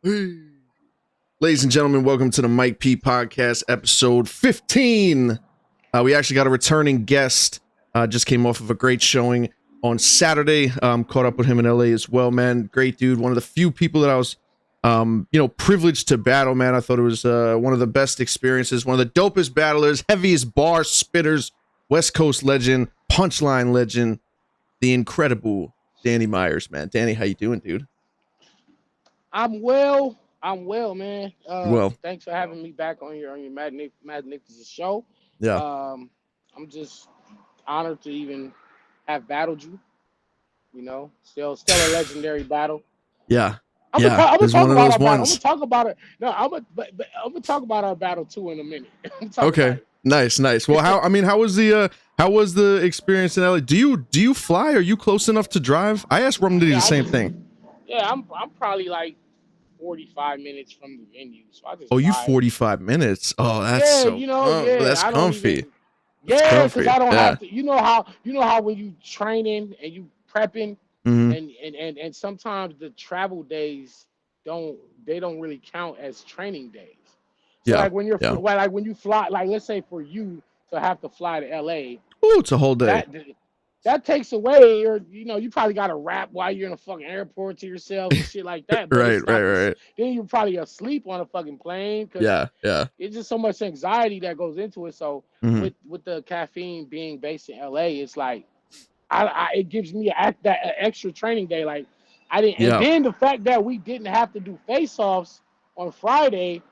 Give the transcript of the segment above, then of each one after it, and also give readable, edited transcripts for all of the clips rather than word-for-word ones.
Hey. Ladies and gentlemen, welcome to the Mike P Podcast, episode 15. We actually got a returning guest. Just came off of a great showing on Saturday. Caught up with him in LA as well, man. Great dude. One of the few people that I was, privileged to battle, man. I thought it was one of the best experiences. One of the dopest battlers, heaviest bar spitters, West Coast legend, punchline legend, the incredible Danny Myers, man. Danny, how you doing, dude? I'm well, man. Well, Thanks for having me back on your magnificent show. yeah. I'm just honored to even have battled you. You know, still a legendary battle. Yeah. I'm Yeah, gonna it's talk one of about those our battle. I'm ones. gonna talk about it. No, I'm gonna talk about our battle too in a minute. I'm talking Okay. about it. Nice. Well, how was the experience in LA? Do you fly? Are you close enough to drive? I asked Rum to do Yeah, the same thing. Yeah, I'm probably like 45 minutes from the venue, so I just Oh, you fly. 45 minutes. Oh, that's Yeah, so that's I don't comfy. even. Yeah, because I don't Yeah. have to. You know how when you training and you prepping, Mhm. and sometimes the travel days don't really count as training days. So Yeah. like when you're Yeah. like when you fly, like let's say for you to have to fly to LA, Oh, it's a whole day. that takes away, or you probably got to rap while you're in a fucking airport to yourself and shit like that. But it's not Right. then you're probably asleep on a fucking plane because Yeah. it's just so much anxiety that goes into it. So Mhm. with the caffeine being based in LA, it's like it gives me that extra training day. Like I didn't, Yeah. and then the fact that we didn't have to do face-offs on Friday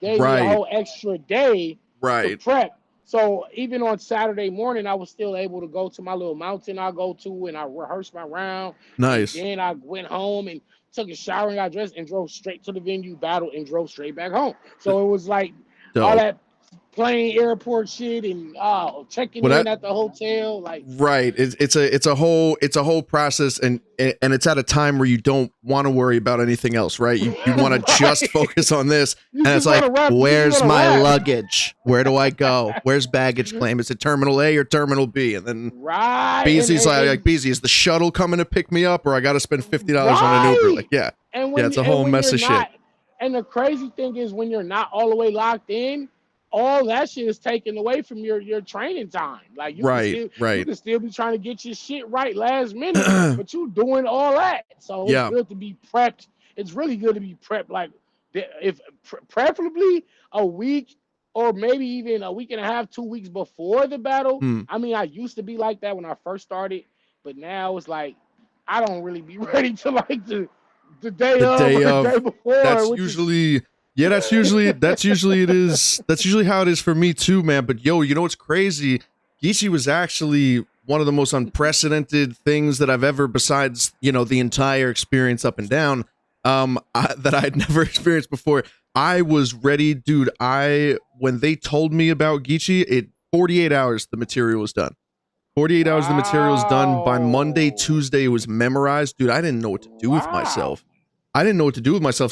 gave me a Right. whole extra day to Right. prep. So even on Saturday morning, I was still able to go to my little mountain I go to, and I rehearsed my round. Nice. And then I went home and took a shower and got dressed and drove straight to the venue, battled, and drove straight back home. So it was like all Dope. that plane airport shit and checking Well, in at the hotel, like right. It's a whole process, and it's at a time where you don't want to worry about anything else, right? You want to Right. just focus on this, You and it's just like, wanna rap, you just where's wanna my rap. luggage? Where do I go? Where's baggage claim? Is it Terminal A or Terminal B? And then right. Beasley's and, like, Beasley, is the shuttle coming to pick me up, or I got to spend $50 on an Uber? Like, yeah, And yeah, it's a whole mess of shit. And the crazy thing is when you're not all the way locked in, all that shit is taken away from your training time. Like you can still be trying to get your shit right last minute, but you doing all that. So it's good to be prepped. It's really good to be prepped. Like preferably a week or maybe even a week and a half, 2 weeks before the battle. I mean, I used to be like that when I first started, but now it's like I don't really be ready to like the day of or the day before. That's usually that's usually how it is for me too, man. But yo, you know what's crazy? Geechi was actually one of the most unprecedented things that I've ever, besides the entire experience up and down, that I'd never experienced before. I was ready, dude. When they told me about Geechi, 48 hours the material was done. 48 hours the material was done. By Monday, Tuesday it was memorized, dude. I didn't know what to do with myself.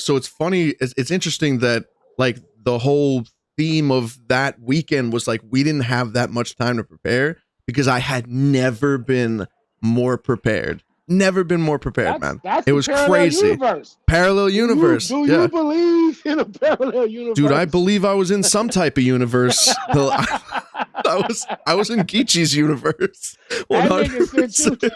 So it's funny. It's interesting that like the whole theme of that weekend was like we didn't have that much time to prepare because I had never been more prepared. Never been more prepared, man. It was crazy. Universe. Parallel universe. Do you believe in a parallel universe? Dude, I believe I was in some type of universe. I was in Geechi's universe. 100%.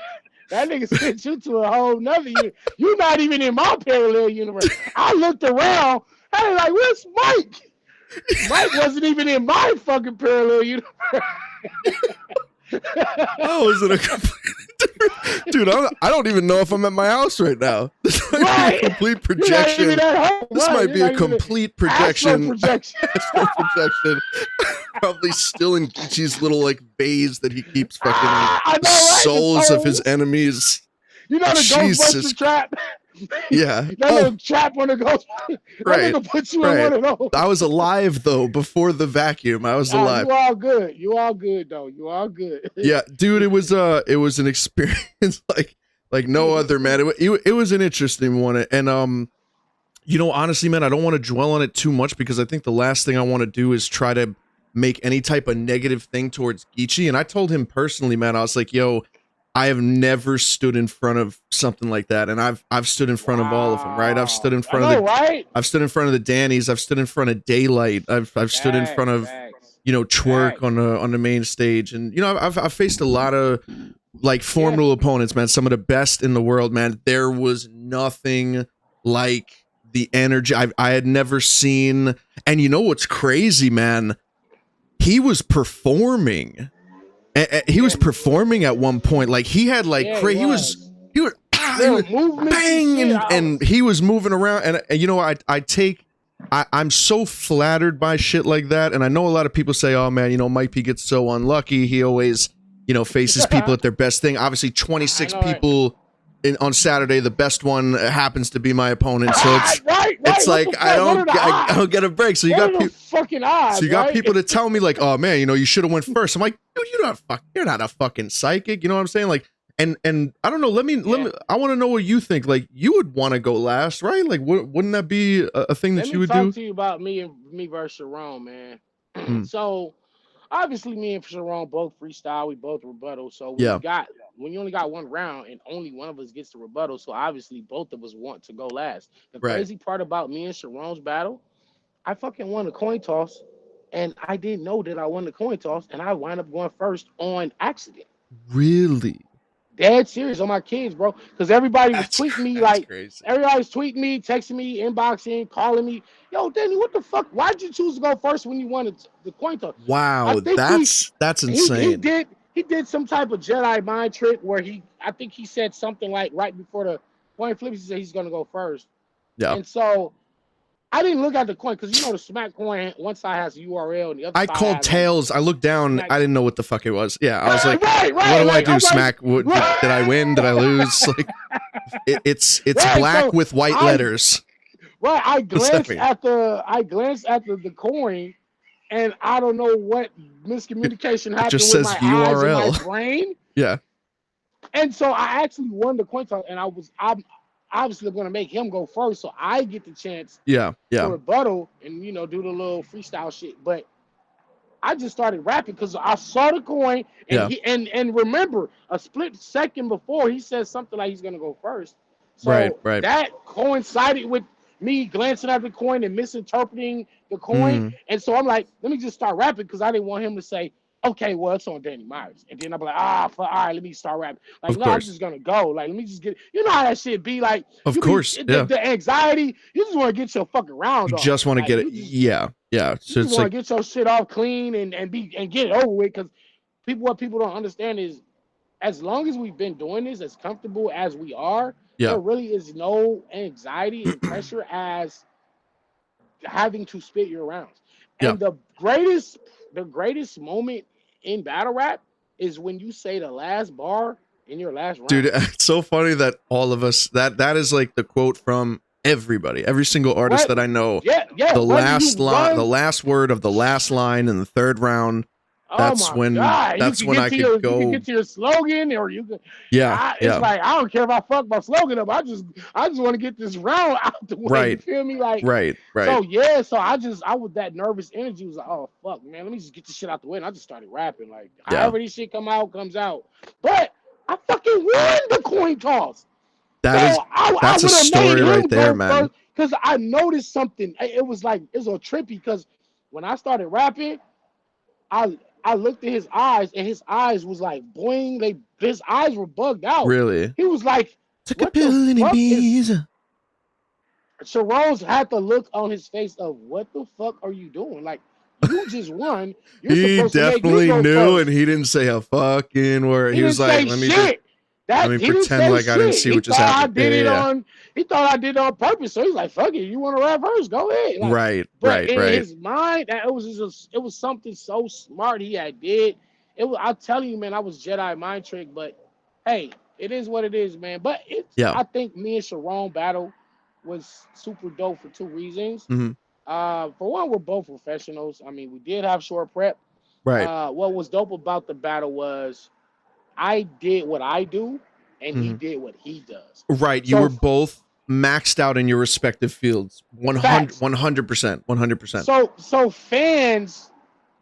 That nigga sent you to a whole nother universe. You're not even in my parallel universe. I looked around. I was like, where's Mike? Mike wasn't even in my fucking parallel universe. I was in a completely different... Dude, I don't even know if I'm at my house right now. This might be a complete projection. This might be a complete projection. Astral projection. Probably still in Geechi's little like vase that he keeps fucking souls of his enemies. You know the Ghostbuster trap? Yeah. That little trap when it goes. Right. That nigga put you in one of those. I was alive though before the vacuum. I was alive. You all good. You all good though. You all good. Yeah, dude. It was an experience like no other, man. It was an interesting one, and honestly, man, I don't want to dwell on it too much because I think the last thing I want to do is try to make any type of negative thing towards Geechi. And I told him personally, man, I was like, yo, I have never stood in front of something like that, and I've stood in front of all of them, right? I've stood in front of the right? I've stood in front of the Danny's. I've stood in front of Daylight. I've stood in front of Twerk on the main stage, and I've faced a lot of like formidable opponents, man. Some of the best in the world, man. There was nothing like the energy I had never seen. And you know what's crazy, man? He was performing. He was performing at one point. Like he had like he was bang, and he was moving around. And you know, I'm so flattered by shit like that. And I know a lot of people say, oh man, Mike P gets so unlucky. He always, faces people at their best thing. Obviously 26 people on Saturday, the best one happens to be my opponent. So it's like I don't get a break. So you got people fucking odds. So you got people to tell me like, oh man, you should have went first. I'm like, dude, you're not a fucking psychic. You know what I'm saying? Like, and I don't know. Let me. I want to know what you think. Like, you would want to go last, right? Like, wouldn't that be a thing that you would do? Let me talk to you about me versus Sharon, man. So obviously, me and Sharon both freestyle. We both rebuttal. So when you only got one round and only one of us gets to rebuttal, so obviously both of us want to go last. The crazy part about me and Sharon's battle, I fucking won the coin toss, and I didn't know that I won the coin toss, and I wound up going first on accident. Really? Dead serious on my kids, bro. Because everybody was tweeting me everybody was tweeting me, texting me, inboxing, calling me. Yo, Danny, what the fuck? Why'd you choose to go first when you won the coin toss? Wow, that's insane. He did some type of Jedi mind trick where I think he said something like right before the coin flip, he said he's gonna go first. Yeah. And so I didn't look at the coin because the smack coin, one side has a URL and the other side. I called tails. I looked down. I didn't know what the fuck it was. Yeah, I was like, what do I do? Smack? Did I win? Did I lose? Like, it's black with white letters. Right. I glanced at the coin, and I don't know what miscommunication happened with my eyes and my brain. Yeah. And so I actually won the coin toss, and I'm obviously going to make him go first, so I get the chance to rebuttal and do the little freestyle shit. But I just started rapping because I saw the coin, and and remember, a split second before he said something like he's going to go first. So that coincided with me glancing at the coin and misinterpreting the coin. And so I'm like, let me just start rapping because I didn't want him to say, okay, well, it's on Danny Myers. And then I'm like, all right, let me start rapping. Like, no, I'm just going to go. Like, let me just get, how that shit be like. Of course, the anxiety, you just want to get your fucking round off. You just want to get it. Yeah. So you just want to get your shit off clean and get it over with. Because what people don't understand is, as long as we've been doing this, as comfortable as we are, there really is no anxiety and pressure as having to spit your rounds. And the greatest moment in battle rap is when you say the last bar in your last round. Dude, it's so funny that all of us that is like the quote from everybody, every single artist that I know. The last line, the last word of the last line in the third round. That's when I could go. You can get to your slogan, or you can. It's like I don't care if I fuck my slogan up. I just want to get this round out the way. Right. You feel me? Like right. So I was that nervous energy was like, oh fuck, man, let me just get this shit out the way, and I just started rapping. Like however this shit comes out. But I fucking won the coin toss. That's a story right there, man. Because I noticed something. It was so trippy because when I started rapping, I looked at his eyes, and his eyes was like boing. His eyes were bugged out. Really? He was like, took a pill and he bees. Sharon's had the look on his face of, what the fuck are you doing? Like, you just won. He definitely knew, and he didn't say a fucking word. He was like, let me pretend like I didn't see what just happened. He thought I did it on purpose. So he's like, fuck it, you want to rap first? Go ahead. Like, right. In his mind, it was something so smart he had did. I'll tell you, man, I was Jedi mind trick, but hey, it is what it is, man. But I think me and Sharon battle was super dope for two reasons. For one, we're both professionals. I mean, we did have short prep. Right. What was dope about the battle was I did what I do, and he did what he does. Right. You were both maxed out in your respective fields. 100%. So fans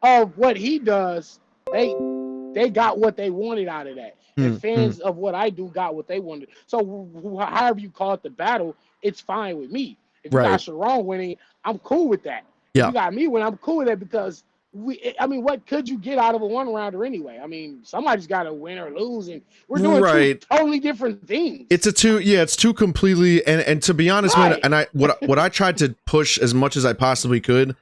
of what he does, they got what they wanted out of that. and fans of what I do got what they wanted. So however you call it the battle, it's fine with me. If you got Sharon winning, I'm cool with that. If you got me winning, I'm cool with that because I mean, what could you get out of a one rounder anyway? I mean, somebody's got to win or lose, and we're doing two totally different things. It's two completely, and to be honest, man, and what I tried to push as much as I possibly could,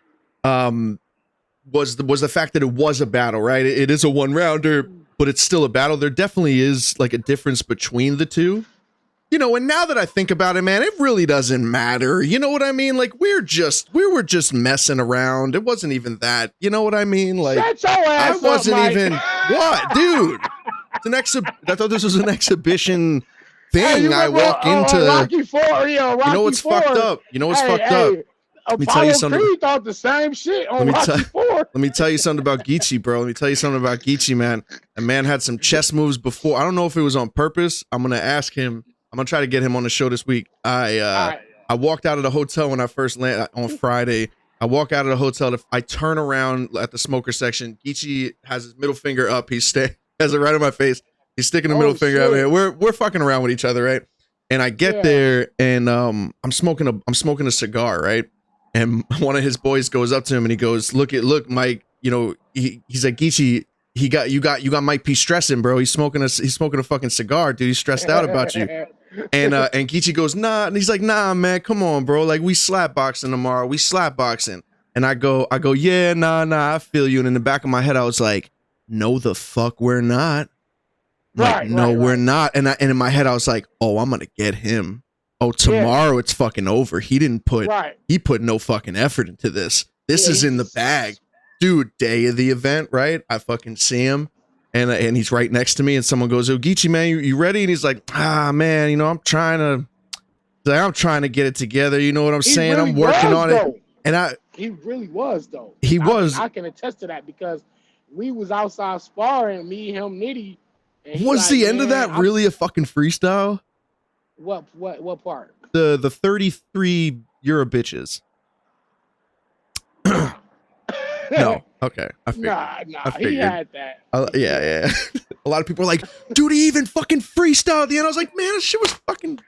was the fact that it was a battle, right? It is a one rounder, but it's still a battle. There definitely is like a difference between the two. You know, and now that I think about it, man, it really doesn't matter. You know what I mean? Like we were just messing around. It wasn't even that. You know what I mean? Like I wasn't even what, dude. It's I thought this was an exhibition thing. I walk into Rocky 4, Rocky you know what's 4. Fucked up? You know what's fucked up? Let me tell you something. Creed thought the same shit on Rocky 4. Let me tell you something about Geechi, bro. Let me tell you something about Geechi, man. A man had some chess moves before. I don't know if it was on purpose. I'm gonna ask him. I'm gonna try to get him on the show this week. I walked out of the hotel when I first landed on Friday. I walk out of the hotel. I turn around at the smoker section. Geechi has his middle finger up. Has it right in my face. He's sticking the middle finger out there. We're fucking around with each other, right? And I get there and I'm smoking a cigar, right? And one of his boys goes up to him and he goes, "Look, Mike. You know, he's like, Geechi, you got Mike P stressing, bro. He's smoking a fucking cigar, dude. He's stressed out about you." And Geechi goes, "Nah," and he's like, "Nah, man, come on, bro. Like we slap boxing tomorrow. We slap boxing." And I go, "Yeah, nah, I feel you." And in the back of my head, I was like, "No, the fuck, we're not." Like, we're not. And in my head, I was like, "Oh, I'm gonna get him. Oh, tomorrow it's fucking over. He put no fucking effort into this. This is in the bag, dude." Day of the event, right? I fucking see him. And he's right next to me, and someone goes, "Oh, Geechi, man, you ready?" And he's like, "Ah, man, you know, I'm trying to get it together. You know what I'm saying? Really I'm working on it." And he really was though. I can attest to that because we was outside sparring, me, him, Nitty. And was the end of that really a fucking freestyle? What part? The 33 Euro bitches. No. Okay. I figured. Nah. He had that. Yeah. A lot of people are like, "Dude, he even fucking freestyle at the end." I was like, "Man, this shit was fucking."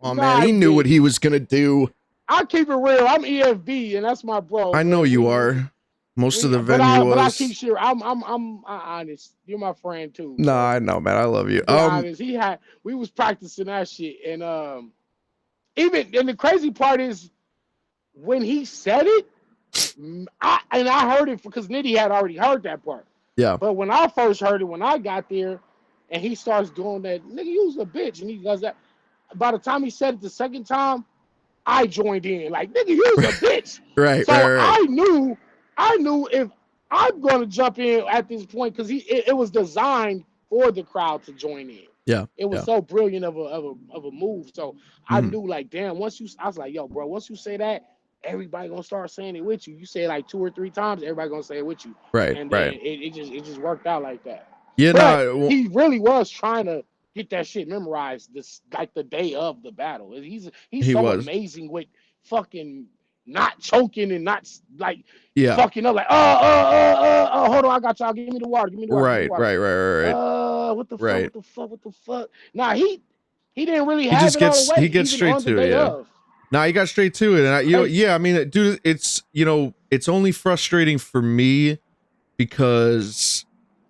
Oh man, he knew what he was gonna do. I'll keep it real. I'm EFB, and that's my bro. I know you are. Most of the venue was. But I keep sure. I'm honest. You're my friend too. No, I know, man. I love you. Honest. We was practicing that shit, and and the crazy part is when he said it. I heard it because Nitty had already heard that part. Yeah. But when I first heard it, when I got there, and he starts doing that, nigga, you's a bitch, and he does that. By the time he said it the second time, I joined in. Like, nigga, you's a bitch. Right. So I knew if I'm gonna jump in at this point because it was designed for the crowd to join in. Yeah. It was so brilliant of a move. So I knew, like, damn. I was like, yo, bro, once you say that, everybody gonna start saying it with you. You say it like 2 or 3 times, everybody gonna say it with you. Right. And then it just worked out like that. Yeah, but he really was trying to get that shit memorized this like the day of the battle. He's so amazing with fucking not choking and not like fucking up like hold on, I got y'all. Give me the water. Right. What the fuck? Nah, he didn't really have it all the way. He gets straight to it. Yeah. No, he got straight to it, and I mean, dude, it's it's only frustrating for me because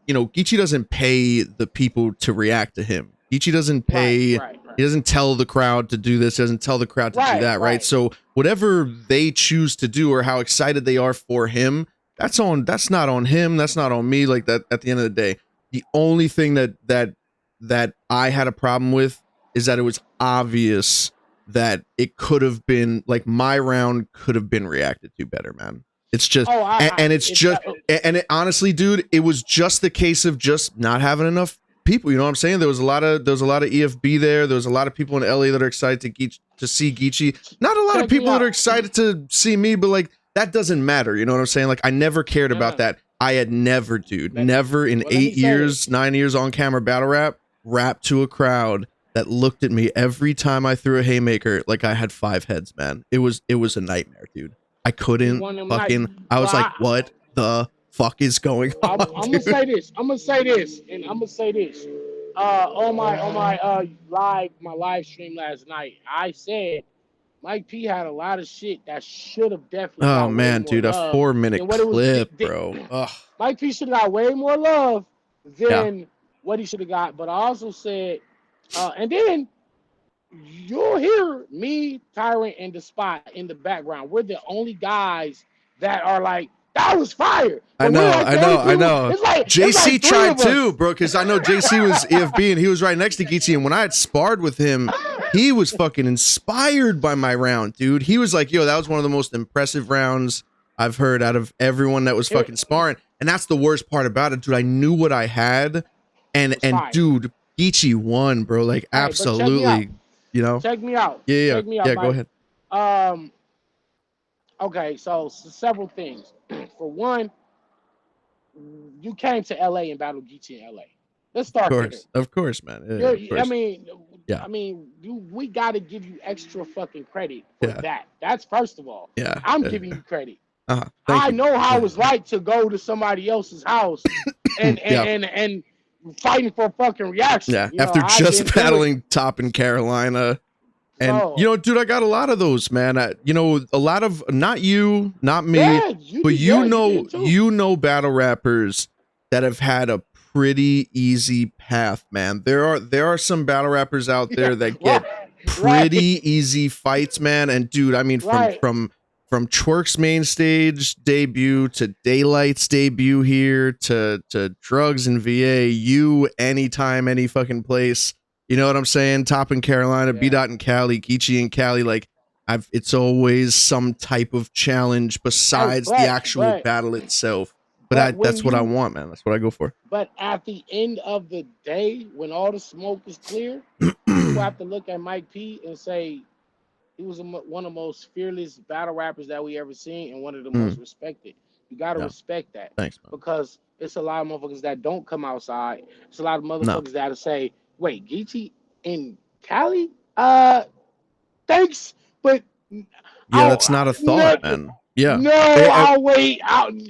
Geechi doesn't pay the people to react to him. Geechi doesn't pay. He doesn't tell the crowd to do this. He doesn't tell the crowd to do that. Right. So whatever they choose to do or how excited they are for him, that's not on him. That's not on me. Like that. At the end of the day, the only thing that I had a problem with is that it was obvious that it could have been like my round could have been reacted to better, man. It's just, honestly, dude, it was just the case of just not having enough people. You know what I'm saying? There was a lot of EFB there. There was a lot of people in LA that are excited to see Geechi. Not a lot of people that are excited to see me, but like that doesn't matter. You know what I'm saying? Like I never cared about that. I had never in 8 years, 9 years on camera battle rap to a crowd that looked at me every time I threw a haymaker like I had 5 heads, man. It was a nightmare, dude. I couldn't fucking. I was like, what the fuck is going on? I'm gonna say this, and I'm gonna say this. On my live stream last night, I said Mike P had a lot of shit that should have definitely Oh got way man, more dude, a love 4-minute than what it was. clip, bro. Ugh. Mike P should have got way more love Yeah. than what he should have got. But I also said, and then you'll hear me, Tyrant, and the Spot in the background. We're the only guys that are like, that was fire. I But we're know, like I the know, only I people. know. It's like JC three tried of us. too, bro, because I know JC was EFB and he was right next to Geechi. And when I had sparred with him, he was fucking inspired by my round, dude. He was like, yo, that was one of the most impressive rounds I've heard out of everyone that was fucking sparring. And that's the worst part about it, dude. I knew what I had. And dude, Geechi won, bro. Like, absolutely. You know? Check me out. Yeah, Check me out, go Mike. ahead. Okay, so several things. For one, you came to LA and battled Geechi in LA. Let's start there. Of course, man. Yeah, I mean, we got to give you extra fucking credit for that. That's first of all. Yeah, I'm giving you credit. I know how it's like to go to somebody else's house and fighting for a fucking reaction. Yeah, you after know, just battling Top in Carolina. And, you know, dude, I got a lot of those, man. You know, a lot of, not you, not me, but you know battle rappers that have had a pretty easy path, man. There are some battle rappers out there that get pretty easy fights, man. And, dude, I mean, from Twerk's main stage debut to Daylight's debut here to Drugs and VA, you anytime, any fucking place. You know what I'm saying? Top in Carolina, B Dot in Cali, Geechi in Cali. Like, it's always some type of challenge besides the actual battle itself. But that's what I want, man. That's what I go for. But at the end of the day, when all the smoke is clear, you have to look at Mike P and say he was one of the most fearless battle rappers that we ever seen and one of the most respected. You got to respect that. Thanks, man. Because it's a lot of motherfuckers that don't come outside. It's a lot of motherfuckers that say, wait, Geechi in Cali? Thanks, but that's not a thought, man. Yeah. No, I'll wait.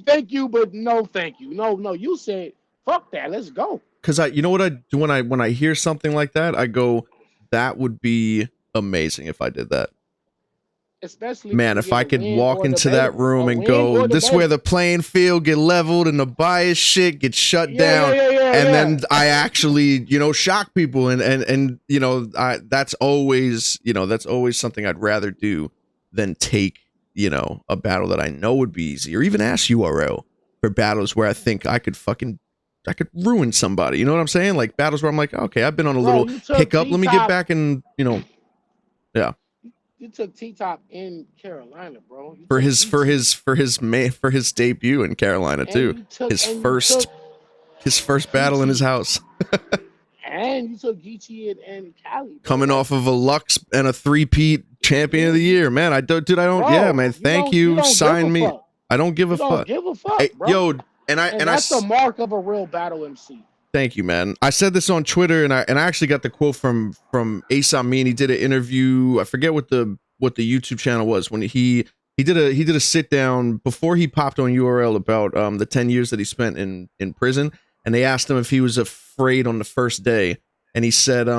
Thank you, but no, thank you. No. You said, fuck that. Let's go. Because you know what I do when I hear something like that, I go, that would be amazing if I did that. Especially, man, if I could walk into that room and go, this is where the playing field get leveled and the bias shit gets shut down, and then I actually, you know, shock people, and you know, that's always something I'd rather do than take, you know, a battle that I know would be easy, or even ask URL for battles where I think I could ruin somebody. You know what I'm saying? Like battles where I'm like, okay, I've been on a little hiccup. Let me get back and, you know, yeah. You took T-Top in Carolina, bro. For his debut in Carolina too. His first battle in his house. And you took Geechi in Cali. Bro. Coming off of a Lux and a 3-peat champion of the year, man. I don't. Yeah, man. Thank you. Sign me. I don't give a fuck. Give a fuck, bro. Yo, and that's the mark of a real battle MC. Thank you, man. I said this on Twitter, and I actually got the quote from Ace Amin. He did an interview. I forget what the YouTube channel was when he did a sit down before he popped on URL about the 10 years that he spent in prison, and they asked him if he was afraid on the first day, and he said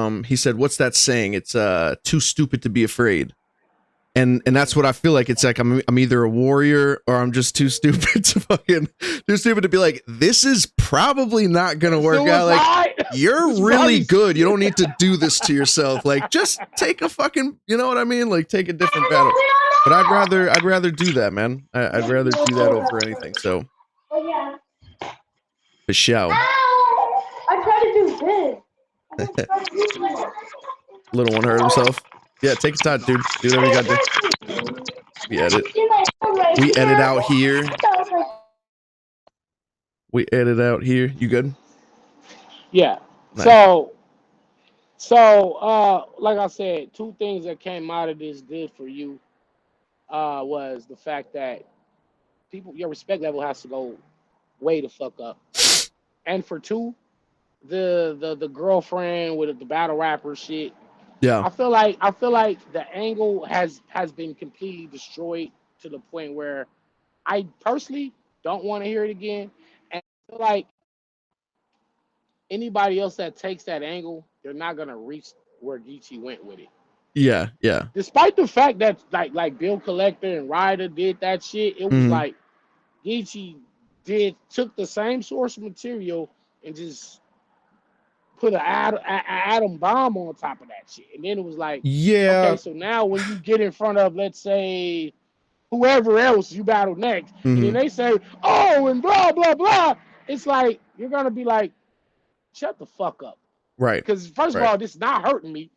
what's that saying? It's too stupid to be afraid. And that's what I feel like. It's like I'm either a warrior or I'm just too stupid to be like, this is probably not gonna work out. Like, you're really good. You don't need to do this to yourself. Like, just take a fucking, you know what I mean? Like, take a different battle. But I'd rather do that, man. I'd rather do that over anything. So, for sure. I tried to do this. Little one hurt himself. Yeah, take your time, dude. Do whatever you got to. We edit. We edit out here. We edit out here. You good? Yeah. Nice. So, like I said, two things that came out of this good for you was the fact that your respect level has to go way the fuck up. And for two, the girlfriend with the battle rapper shit. Yeah. I feel like the angle has been completely destroyed to the point where I personally don't want to hear it again. And I feel like anybody else that takes that angle, they're not gonna reach where Geechi went with it. Yeah, yeah. Despite the fact that like Bill Collector and Ryder did that shit, it was like Geechi took the same source material and just put an atom bomb on top of that shit. And then it was like, okay, so now when you get in front of, let's say, whoever else you battle next, and then they say, oh, and blah, blah, blah, it's like, you're going to be like, shut the fuck up. Right. Because first of all, this is not hurting me.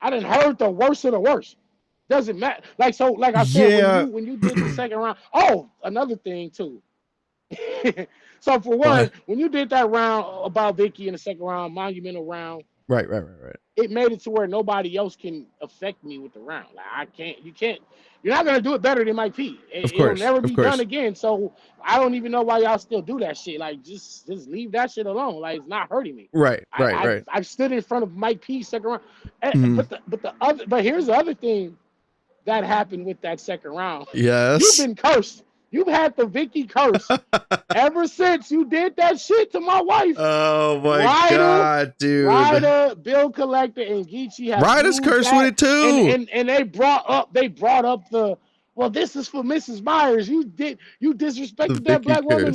I done heard the worst of the worst. Doesn't matter. Like, so, like I said, when you did the second round, oh, another thing too. So for one, when you did that round about Vicky in the second round, monumental round, right, it made it to where nobody else can affect me with the round. Like you're not gonna do it better than Mike P. It'll never be done again. So I don't even know why y'all still do that shit. Like just leave that shit alone. Like it's not hurting me. Right. I stood in front of Mike P second round. But here's the other thing that happened with that second round. Yes. You've been cursed. You've had the Vicky curse ever since you did that shit to my wife. Oh my God, dude. Ryder, Bill Collector, and Geechi have Ryder's cursed with it too. And they brought up the this is for Mrs. Myers. You disrespected that black woman.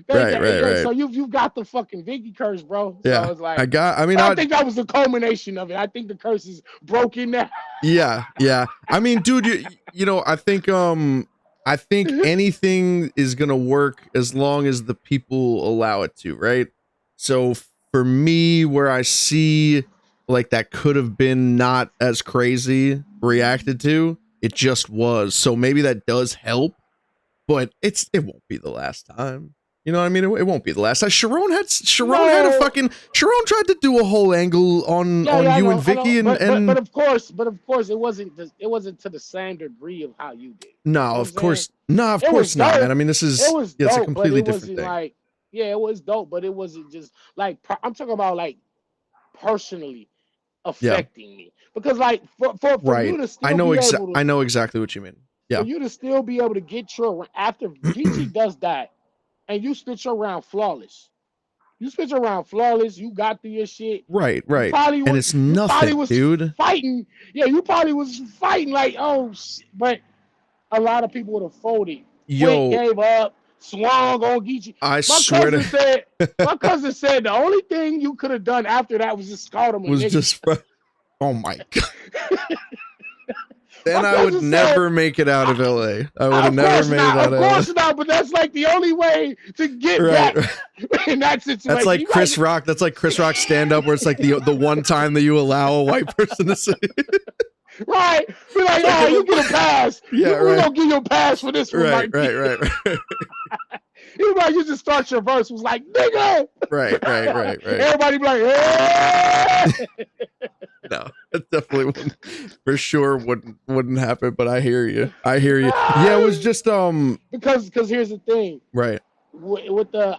Right. So you've got the fucking Vicky curse, bro. Yeah. So it's like I think that was the culmination of it. I think the curse is broken now. Yeah. I mean, dude, you know, I think anything is going to work as long as the people allow it to, right? So for me, where I see like that could have been not as crazy reacted to, it just was. So maybe that does help, but it won't be the last time. You know what I mean? It won't be the last time. Sharon tried to do a whole angle on you and Vicky, but of course, it wasn't to the same degree of how you did. No, of course not, man. I mean, it's a completely different thing. Like, it was dope, but it wasn't just like I'm talking about like personally affecting me because like for you to still I know exactly what you mean. Yeah, for you to still be able to get your after Geechi does that. And you spit your round flawless. You got through your shit. Right. And it's nothing, dude. Fighting. Yeah, you probably was fighting like, oh, shit. But a lot of people would have folded. Gave up, swung on Geechi. My cousin said the only thing you could have done after that was just scout him. Oh my God. Then I would never make it out of LA. I would have never made it out of LA. Of course not, but that's like the only way to get back in that situation. That's like Chris Rock. That's like Chris Rock stand up where it's like the one time that you allow a white person to say. Right. Be like, oh, you get a pass. Yeah, We're going to give you a pass for this one. Right. Everybody, you just start your verse was like, nigga. Right. Everybody be like, hey. No, it definitely wouldn't. For sure wouldn't happen. But I hear you. Yeah, it was just because here's the thing. Right. With a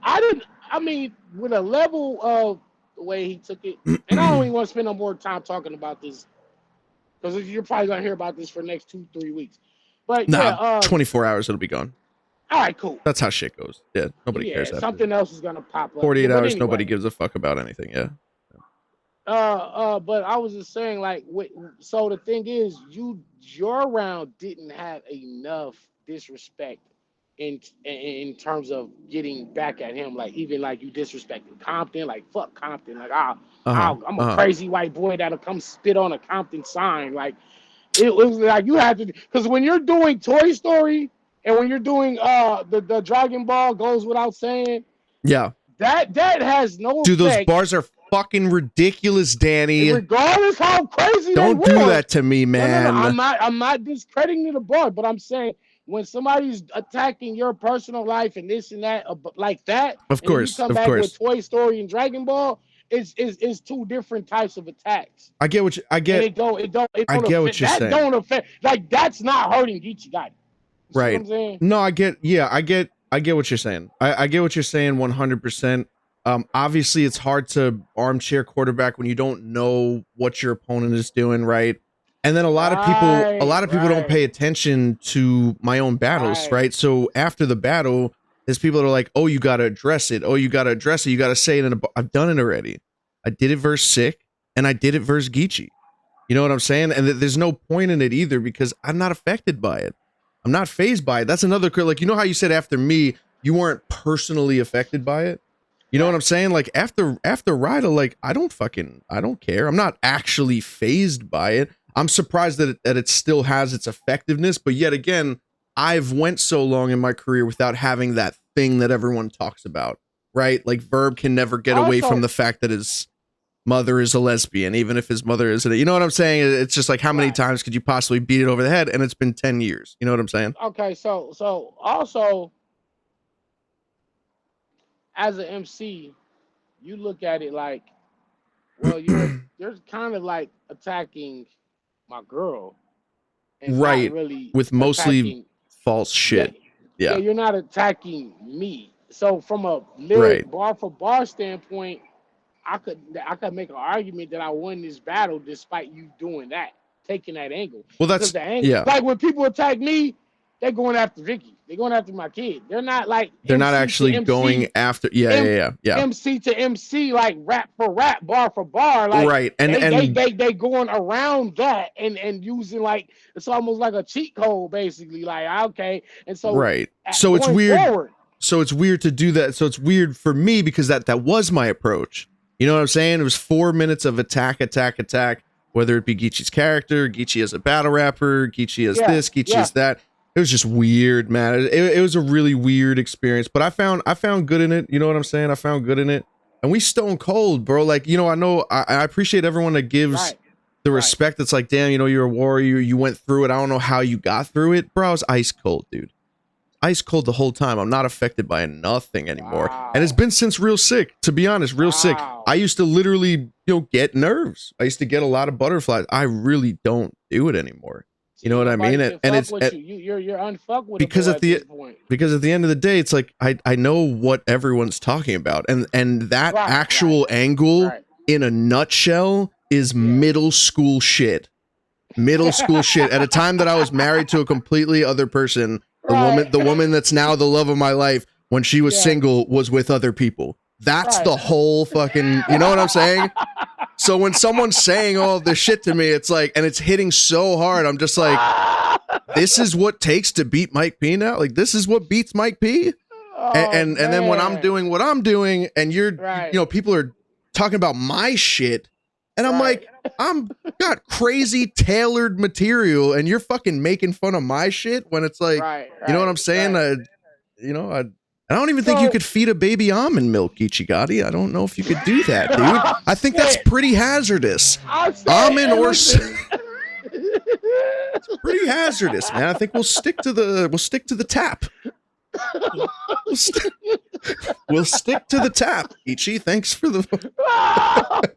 level of the way he took it, and I don't even want to spend no more time talking about this because you're probably gonna hear about this for the next 2-3 weeks. But 24 hours it'll be gone. All right, cool. That's how shit goes. Yeah, nobody cares. Something else is gonna pop up. 48 hours, anyway. Nobody gives a fuck about anything. Yeah. But I was just saying, like, so the thing is, your round didn't have enough disrespect in terms of getting back at him. Like, even like you disrespected Compton, like fuck Compton, like I'm a crazy white boy that'll come spit on a Compton sign. Like, it was like you had to, because when you're doing Toy Story and when you're doing the Dragon Ball goes without saying. Yeah. That has no Dude, those bars are fucking ridiculous, Danny. Regardless how crazy don't do that to me, man. No, I'm not discrediting the bar, but I'm saying when somebody's attacking your personal life and this and that like that, of course, you come back with Toy Story and Dragon Ball, it's two different types of attacks. I get what I get. It don't I get what you're saying. Don't affect, like, that's not hurting Geechi Gotti. Right. What I'm saying? No, I get what you're saying. I get what you're saying 100%. Obviously it's hard to armchair quarterback when you don't know what your opponent is doing, right? And then a lot of people don't pay attention to my own battles, right? So after the battle, there's people that are like, "Oh, you got to address it. Oh, you got to address it. You got to say it I've done it already." I did it versus Sick, and I did it versus Geechi. You know what I'm saying? And there's no point in it either because I'm not affected by it. I'm not phased by it. That's another, like, you know how you said after me, you weren't personally affected by it? You know what I'm saying? Like after Ryder, like I don't care. I'm not actually phased by it. I'm surprised that it still has its effectiveness, but yet again, I've went so long in my career without having that thing that everyone talks about, right? Like Verb can never get away from the fact that his mother is a lesbian, even if his mother isn't. You know what I'm saying? It's just like, how many times could you possibly beat it over the head? And it's been 10 years. You know what I'm saying? Okay, so also, as an MC, you look at it like, well, you're kind of like attacking my girl, and right? Not really with mostly false shit. Yeah, you're not attacking me. So from a lyric bar for bar standpoint, I could make an argument that I won this battle despite you doing that, taking that angle. Well, that's the angle, like when people attack me, they're going after Vicky. They're going after my kid. They're not like not actually going after. Yeah. MC to MC, like rap for rap, bar for bar. Like right, and they going around that and using like it's almost like a cheat code, basically. Like okay, and so right. So it's weird. Forward, so it's weird to do that. So it's weird for me because that was my approach. You know what I'm saying? It was 4 minutes of attack. Whether it be Geechi's character, Geechi as a battle rapper, Geechi as this, Geechi as that. It was just weird, man. It was a really weird experience, but I found good in it. You know what I'm saying? I found good in it, and we stone cold, bro. Like, you know, I appreciate everyone that gives the respect. That's like, damn, you know, you're a warrior. You went through it. I don't know how you got through it, bro. I was ice cold, dude. Ice cold the whole time. I'm not affected by nothing anymore, and it's been since Real Sick. To be honest, Real Sick. I used to literally, you know, get nerves. I used to get a lot of butterflies. I really don't do it anymore. You know what I mean? And it's you're unfuckable because at the end of the day, it's like I know what everyone's talking about, and that actual angle in a nutshell is middle school shit. Middle school shit at a time that I was married to a completely other person. The woman that's now the love of my life, when she was single, was with other people. That's the whole fucking, you know what I'm saying? So when someone's saying all this shit to me, it's like, and it's hitting so hard, I'm just like, this is what takes to beat Mike P now? Like, this is what beats Mike P? And then when I'm doing what I'm doing, and you're, you know, people are talking about my shit, and I'm like, I'm got crazy tailored material, and you're fucking making fun of my shit when it's like, you know what I'm saying? You know, I don't even think you could feed a baby almond milk, Geechi Gotti. I don't know if you could do that, dude. I think that's pretty hazardous. Almond or it's pretty hazardous, man. I think we'll stick to the tap. We'll stick to the tap. Geechi, thanks for the.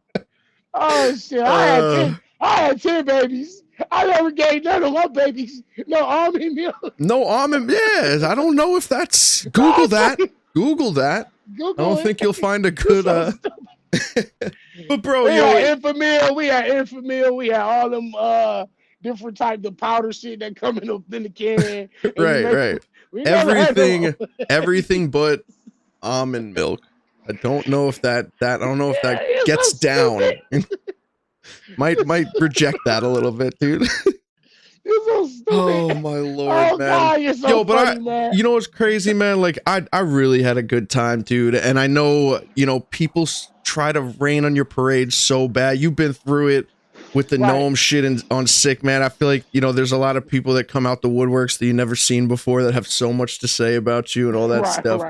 Oh shit! I had 10 babies. I never gave none of my babies no almond milk. No almond, I don't know if that's Google that. Google that. I don't think you'll find a good. But bro, we had Infamil. We had all them different types of powder shit that come in the can. Right. Everything but almond milk. I don't know if that gets down. might reject that a little bit, dude. You're so stupid. Oh my lord, man. God, you're so funny, man. You know what's crazy, man? Like I really had a good time, dude. And I know, you know, people try to rain on your parade so bad. You've been through it with the gnome shit on Sick, man. I feel like, you know, there's a lot of people that come out the woodworks that you never seen before that have so much to say about you and all that stuff.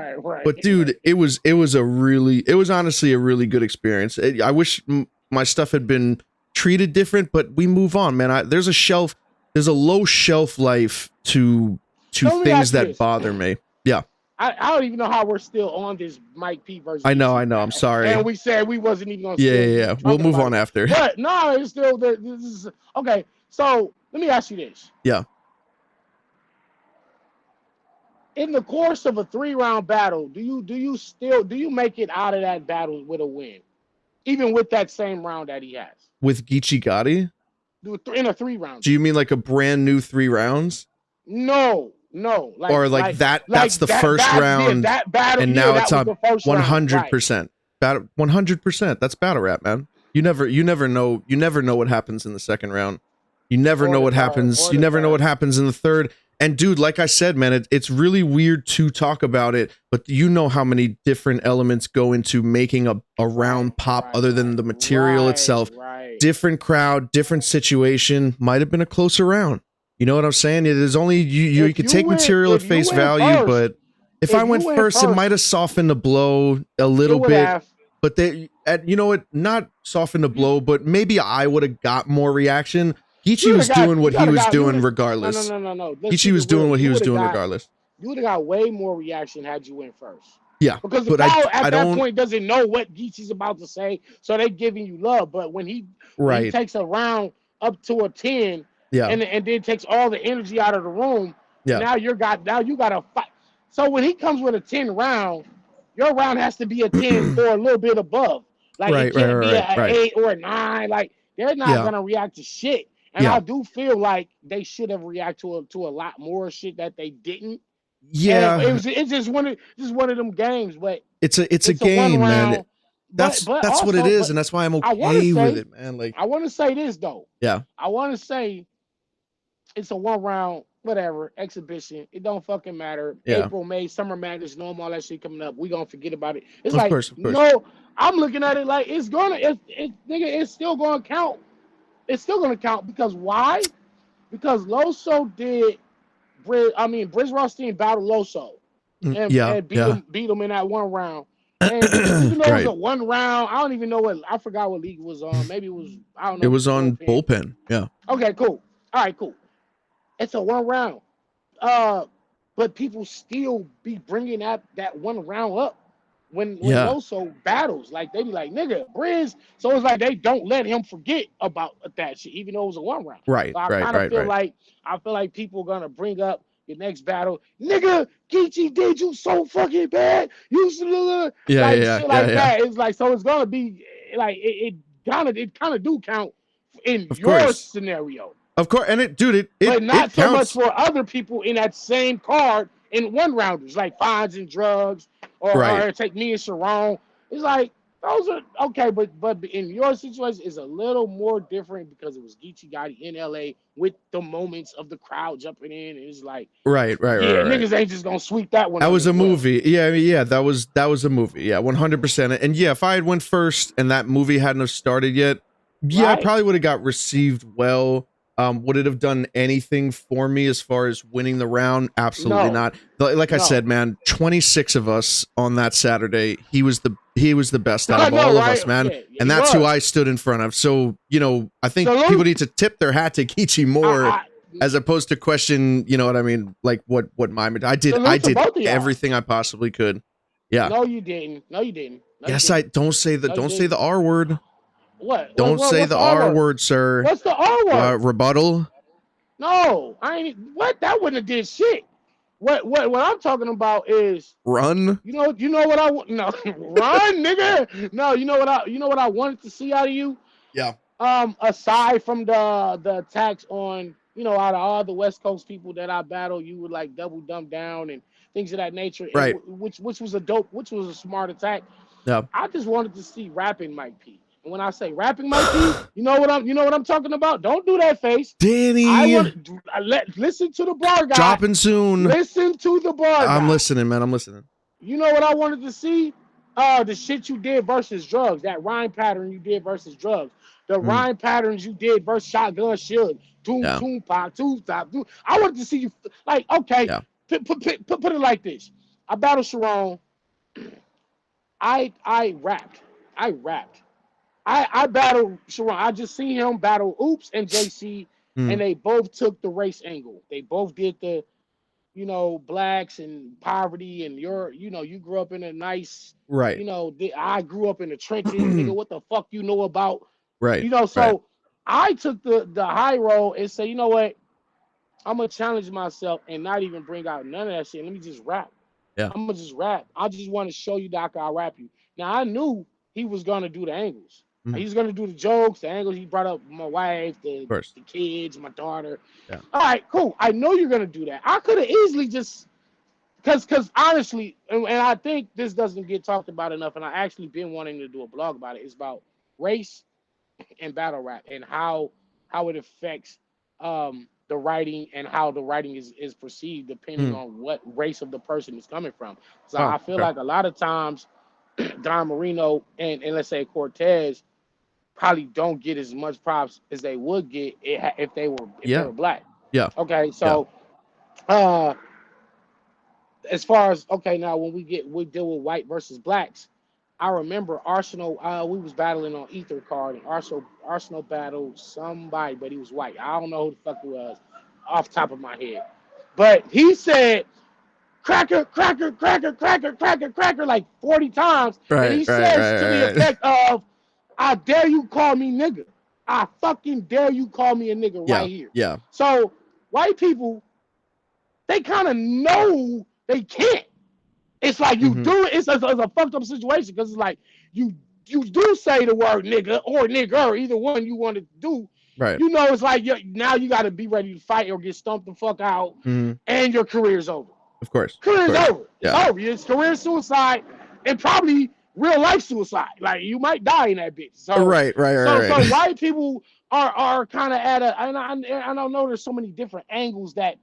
But dude, it was honestly a really good experience. I wish my stuff had been treated different, but we move on, man. There's a low shelf life to things that bother me. Yeah. I don't even know how we're still on this Mike P version. I know. I'm sorry. And we said we wasn't even going to. Yeah. We'll move on after. But no, it's still there. This is okay. So let me ask you this. Yeah. In the course of a 3-round battle, do you make it out of that battle with a win, even with that same round that he has? With Geechi Gotti? In a 3-round. Do you mean like a brand new 3 rounds? No. That's the first round, that battle, and now it's on 100%. battle 100%. That's battle rap, man. You never know what happens in the second round. You never know what happens. You never know what happens in the third. And dude, like I said, man, it's really weird to talk about it, but you know how many different elements go into making a round pop other than the material itself. Different crowd, different situation, might have been a closer round. You know what I'm saying? There's only you can take material at face value, but if I went first, it might have softened the blow a little bit. But you know what? Not softened the blow, but maybe I would have got more reaction. Geechi was doing what he was doing regardless. No. Geechi was doing what he was doing regardless. You would have got way more reaction had you went first. Yeah, because the crowd at that point doesn't know what Geechi's about to say, so they giving you love. But when he takes a round up to a 10, and then takes all the energy out of the room, now you got to fight. So when he comes with a 10 round, your round has to be a 10 or a little bit above. Like it can't be an 8 or a 9. Like they're not gonna react to shit. And I do feel like they should have reacted to a lot more shit that they didn't. Yeah, it's just one of them games, but it's a game, man. That's also, what it is, and that's why I'm okay with it, man. Like I want to say this though. Yeah, I want to say it's a 1 round, whatever exhibition. It don't fucking matter. Yeah. April, May, Summer Madness, normal, all that shit coming up. We gonna forget about it. It's of like course. no. I'm looking at it like it's still gonna count. It's still gonna count because why? Because Loso did. Briz Rothstein battled Loso and beat him in that 1 round. And even though it was a 1 round, I don't even know I forgot what league it was on. Maybe it was, I don't know. It was on bullpen. Yeah. Okay, cool. All right, cool. It's a 1 round. But people still be bringing that 1 round up when Loso battles. Like, they be like, nigga, Briz. So it's like they don't let him forget about that shit, even though it was a 1 round. Right, so I feel like people are gonna bring up your next battle. Nigga, Geechi did you so fucking bad. You should shit like that. It's like, so it's gonna be like it kind of do count in your scenario. Of course, and it but not so counts. much for other people in that same card in 1 rounders, like fines and drugs, or take me and Sharon. It's like those are okay, but in your situation, it's a little more different because it was Geechi Gotti in LA with the moments of the crowd jumping in. And it's like right. Niggas ain't just gonna sweep that one. That was a movie. Yeah, that was a movie. Yeah, 100%. And yeah, if I had went first and that movie hadn't have started yet, I probably would have got received well. Would it have done anything for me as far as winning the round? Absolutely not. Like I said, man, 26 of us on that Saturday. He was the best out of all of us, man. And that's who I stood in front of. So, I think people need to tip their hat to Geechi more as opposed to question, you know what I mean? Like what my I did everything I possibly could. Yeah. No, you didn't. Yes, I don't say the R word. What? Don't say the R word, sir. What's the R word? Rebuttal. No, I ain't. What? That wouldn't have did shit. What I'm talking about is run. You know what I want? No, run, nigga. No, you know what I wanted to see out of you. Yeah. Aside from the attacks on, out of all the West Coast people that I battle, you would like double dumb down and things of that nature. Right. Which was a smart attack. Yeah. I just wanted to see rapping Mike P. When I say rapping Mike P, you know what I'm talking about. Don't do that face, Danny. Listen to the bar guy. Dropping soon. Listen to the bar guy. I'm listening, man. I'm listening. You know what I wanted to see? The shit you did versus drugs. That rhyme pattern you did versus drugs. The rhyme patterns you did versus Shotgun Suge. Toom pop, toom top. I wanted to see you like okay. Yeah. Put it like this. I battled Sharon. I rapped. I battled Sharon. I just seen him battle Oops and JC, and they both took the race angle. They both did the, blacks and poverty, and you grew up in a nice, right. I grew up in the trenches, nigga. What the fuck you know about, right? So I took the high road and say, you know what, I'm gonna challenge myself and not even bring out none of that shit. Let me just rap. Yeah, I'm gonna just rap. I just want to show you that I can rap you. Now I knew he was gonna do the angles. He's gonna do the jokes, the angles. He brought up my wife, the kids, my daughter. Yeah. All right, cool. I know you're gonna do that. I could have easily just because honestly, and I think this doesn't get talked about enough, and I actually been wanting to do a blog about it. It's about race and battle rap and how it affects the writing and how the writing is perceived depending on what race of the person is coming from. So I feel like a lot of times Don Marino and let's say Cortez probably don't get as much props as they would get if they were black. Yeah. Okay, so as far as now when we deal with white versus blacks, I remember Arsenal. We was battling on Ether Card, and Arsenal battled somebody, but he was white. I don't know who the fuck it was, off the top of my head. But he said cracker, cracker, cracker, cracker, cracker, cracker like 40 times, and he says to the effect of, "I dare you call me nigga. I fucking dare you call me a nigga right here." Yeah. So white people, they kind of know they can't. It's like you do it. It's a fucked up situation because it's like you do say the word nigga or nigger, either one you want to do. Right. You know, it's like now you got to be ready to fight or get stumped the fuck out, and your career's over. Of course. Career's over. Yeah. It's over. It's career suicide and probably real life suicide. Like you might die in that bitch. So right. So white people are kind of at a. And I don't know. There's so many different angles that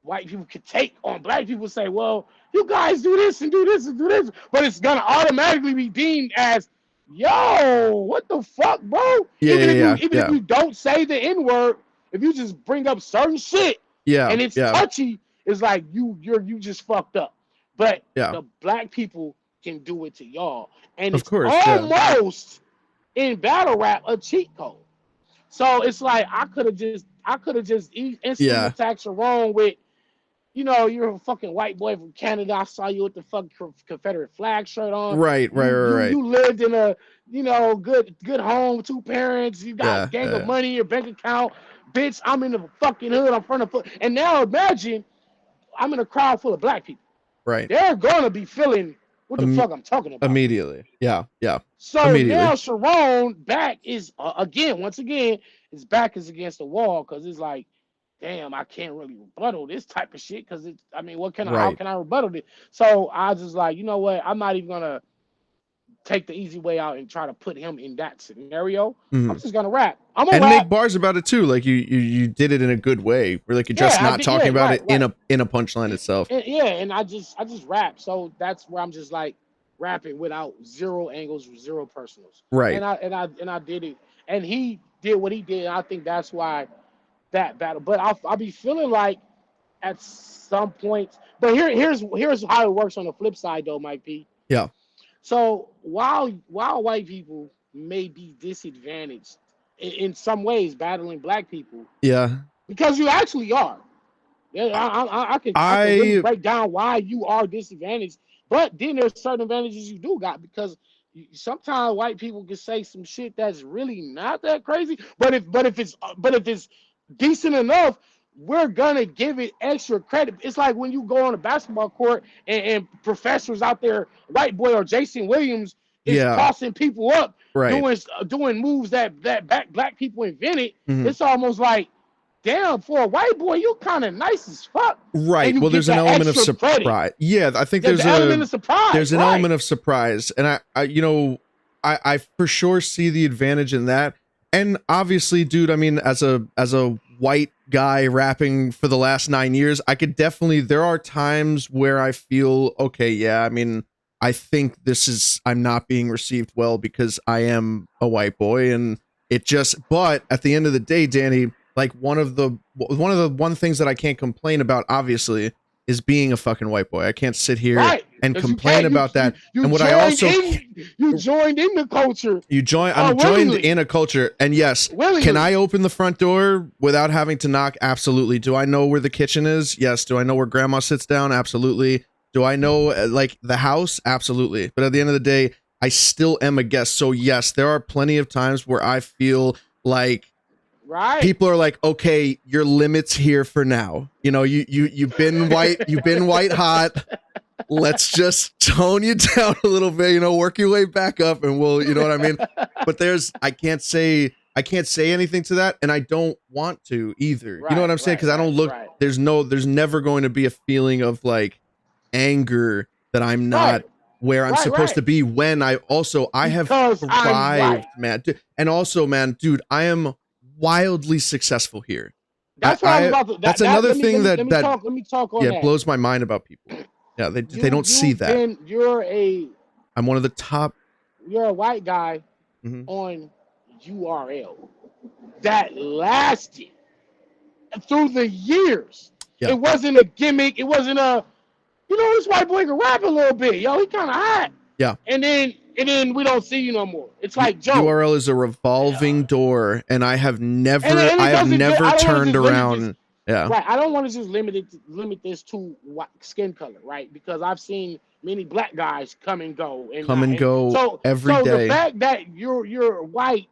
white people could take on black people. Say, well, you guys do this and do this and do this, but it's gonna automatically be deemed as, yo, what the fuck, bro? Even if you don't say the N-word, if you just bring up certain shit, and it's touchy, it's like you just fucked up. But the black people can do it to y'all, and it's almost in battle rap a cheat code. So it's like I could have just instantly attacked Sharon with, you know, you're a fucking white boy from Canada. I saw you with the fucking Confederate flag shirt on. Right. You lived in a, you know, good home, 2 parents. You got a gang of money in your bank account. Bitch, I'm in the fucking hood. I'm front of and now imagine I'm in a crowd full of black people. Right. They're gonna be feeling what the fuck I'm talking about immediately. Yeah. So now Sharon back is once again his back is against the wall because it's like, damn, I can't really rebuttal this type of shit because it's. I mean, how can I rebuttal it? So I was just like, you know what? I'm not even gonna take the easy way out and try to put him in that scenario. I'm just gonna rap. I'm gonna rap. Make bars about it too. Like you did it in a good way. Where like you're just not talking about it in a punchline itself. And I just rap. So that's where I'm just like rapping without zero angles, zero personals. Right. And I did it. And he did what he did. And I think that's why that battle. But I'll be feeling like at some point. But here's how it works on the flip side though, Mike P. Yeah. So while white people may be disadvantaged in some ways battling black people. Yeah. Because you actually are. Yeah, I can really break down why you are disadvantaged. But then there's certain advantages you do got because sometimes white people can say some shit that's really not that crazy. But if it's decent enough, we're gonna give it extra credit. It's like when you go on a basketball court and professors out there, white boy or Jason Williams is tossing people up, doing moves that black people invented. It's almost like, damn, for a white boy, you kind of nice as fuck. Right. Well, there's an element of surprise. Credit. Yeah, I think there's an element of surprise. There's an element of surprise, and I for sure see the advantage in that. And obviously, dude, I mean, as a white guy rapping for the last 9 years, I could definitely. There are times where I feel okay. Yeah, I mean, I think I'm not being received well because I am a white boy, and it just. But at the end of the day, Danny. Like one of the things that I can't complain about, obviously, is being a fucking white boy. I can't sit here and complain about that. And what I also you joined in the culture. I'm joined in a culture. And yes, can I open the front door without having to knock? Absolutely. Do I know where the kitchen is? Yes. Do I know where grandma sits down? Absolutely. Do I know like the house? Absolutely. But at the end of the day, I still am a guest. So yes, there are plenty of times where I feel like. Right. People are like, okay, your limit's here for now. You know, you've been white hot. Let's just tone you down a little bit, work your way back up and we'll, you know what I mean? But I can't say anything to that. And I don't want to either. You know what I'm saying? Because I don't look there's never going to be a feeling of like anger that I'm not where I'm supposed to be when I have thrived, man. And also, man, dude, I am wildly successful here. That's what I was about to. That's another thing that let me talk on that. Blows my mind about people. Yeah, they don't see that. I'm one of the top. You're a white guy on URL that lasted through the years. Yeah. It wasn't a gimmick. It wasn't a, this white boy can rap a little bit. Yo, he kind of hot. Yeah. And then we don't see you no more. It's like Joe. URL is a revolving door, and I have never turned around. Yeah. Right. I don't want to just limit this to skin color, right? Because I've seen many black guys come and go every day. So the fact that you're white